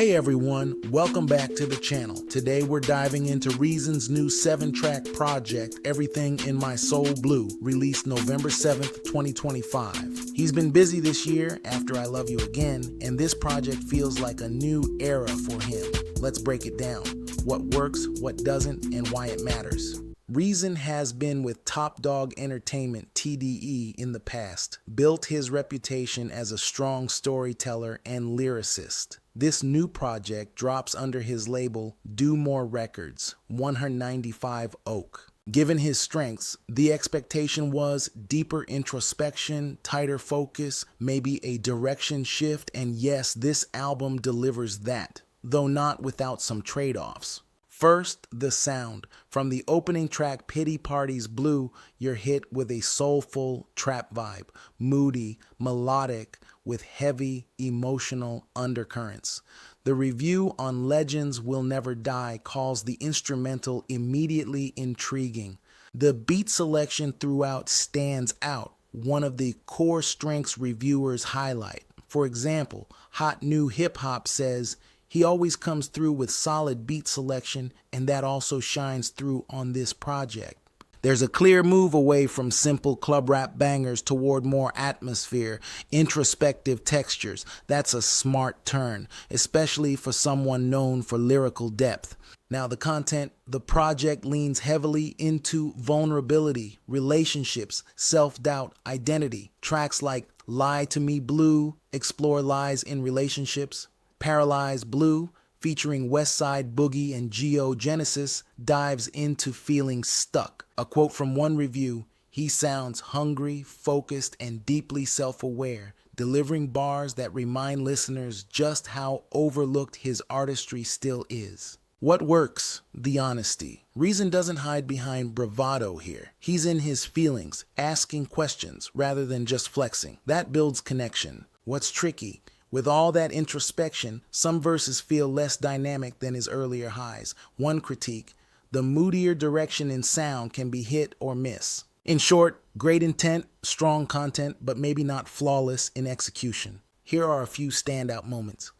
Hey everyone, welcome back to the channel. Today we're diving into Reason's new 7-track project, Everything in My Soul Blue, released November 7th, 2025. He's been busy this year, After I Love You Again, and this project feels like a new era for him. Let's break it down. What works, what doesn't, and why it matters. Reason has been with Top Dog Entertainment, TDE, in the past, built his reputation as a strong storyteller and lyricist. This new project drops under his label Do More Records, 195 Oak. Given his strengths, the expectation was deeper introspection, tighter focus, maybe a direction shift, and yes, this album delivers that, though not without some trade-offs. First, the sound. From the opening track Pity Party's Blue, you're hit with a soulful trap vibe, moody, melodic, with heavy, emotional undercurrents. The review on Legends Will Never Die calls the instrumental immediately intriguing. The beat selection throughout stands out, one of the core strengths reviewers highlight. For example, Hot New Hip Hop says, "He always comes through with solid beat selection, and that also shines through on this project." There's a clear move away from simple club rap bangers toward more atmosphere, introspective textures. That's a smart turn, especially for someone known for lyrical depth. Now the content, the project leans heavily into vulnerability, relationships, self-doubt, identity. Tracks like Lie to Me Blue explore lies in relationships. Paralyzed Blue, featuring Westside Boogie and Genesis, dives into feeling stuck. A quote from one review, "He sounds hungry, focused, and deeply self-aware, delivering bars that remind listeners just how overlooked his artistry still is." What works? The honesty. Reason doesn't hide behind bravado here. He's in his feelings, asking questions rather than just flexing. That builds connection. What's tricky? With all that introspection, some verses feel less dynamic than his earlier highs. One critique, the moodier direction in sound can be hit or miss. In short, great intent, strong content, but maybe not flawless in execution. Here are a few standout moments.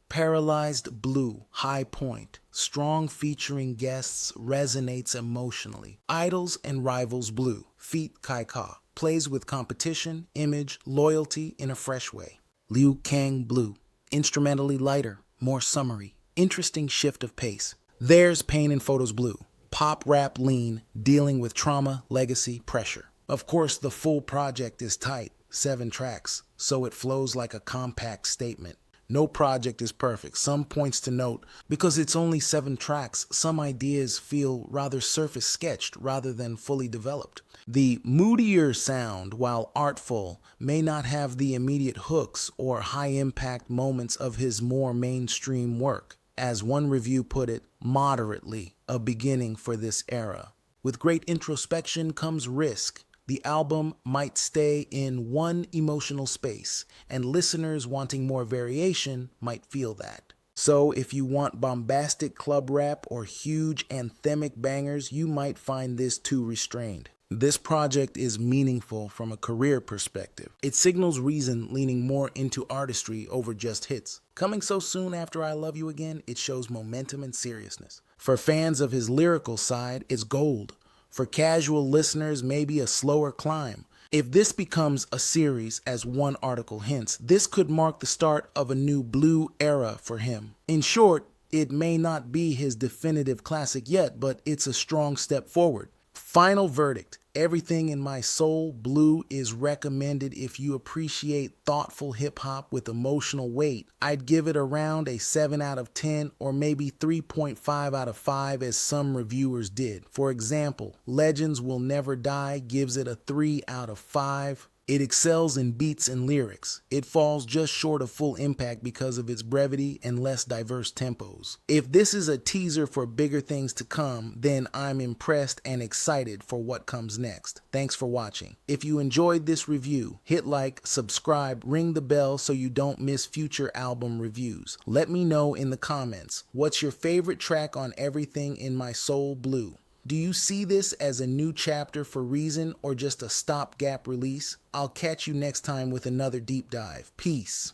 Paralyzed Blue, high point. Strong featuring guests, resonates emotionally. Idols and Rivals Blue, feat Kai Ka. Plays with competition, image, loyalty in a fresh way. Liu Kang Blue, instrumentally lighter, more summery, interesting shift of pace. There's Pain in Photos Blue, pop rap lean, dealing with trauma, legacy, pressure. Of course, the full project is tight, 7 tracks, so it flows like a compact statement. No project is perfect. Some points to note, because it's only 7 tracks, some ideas feel rather surface sketched rather than fully developed. The moodier sound, while artful, may not have the immediate hooks or high-impact moments of his more mainstream work. As one review put it, moderately a beginning for this era. With great introspection comes risk. The album might stay in one emotional space, and listeners wanting more variation might feel that. So if you want bombastic club rap or huge anthemic bangers, you might find this too restrained. This project is meaningful from a career perspective. It signals Reason leaning more into artistry over just hits. Coming so soon after I Love You Again, it shows momentum and seriousness. For fans of his lyrical side, it's gold. For casual listeners, maybe a slower climb. If this becomes a series, as one article hints, this could mark the start of a new blue era for him. In short, it may not be his definitive classic yet, but it's a strong step forward. Final verdict, Everything in My Soul Blue is recommended if you appreciate thoughtful hip-hop with emotional weight. I'd give it around a 7 out of 10 or maybe 3.5 out of 5 as some reviewers did. For example, Legends Will Never Die gives it a 3 out of 5. It excels in beats and lyrics. It falls just short of full impact because of its brevity and less diverse tempos. If this is a teaser for bigger things to come, then I'm impressed and excited for what comes next. Thanks for watching. If you enjoyed this review, hit like, subscribe, ring the bell so you don't miss future album reviews. Let me know in the comments, what's your favorite track on Everything in My Soul Blue? Do you see this as a new chapter for Reason or just a stopgap release? I'll catch you next time with another deep dive. Peace.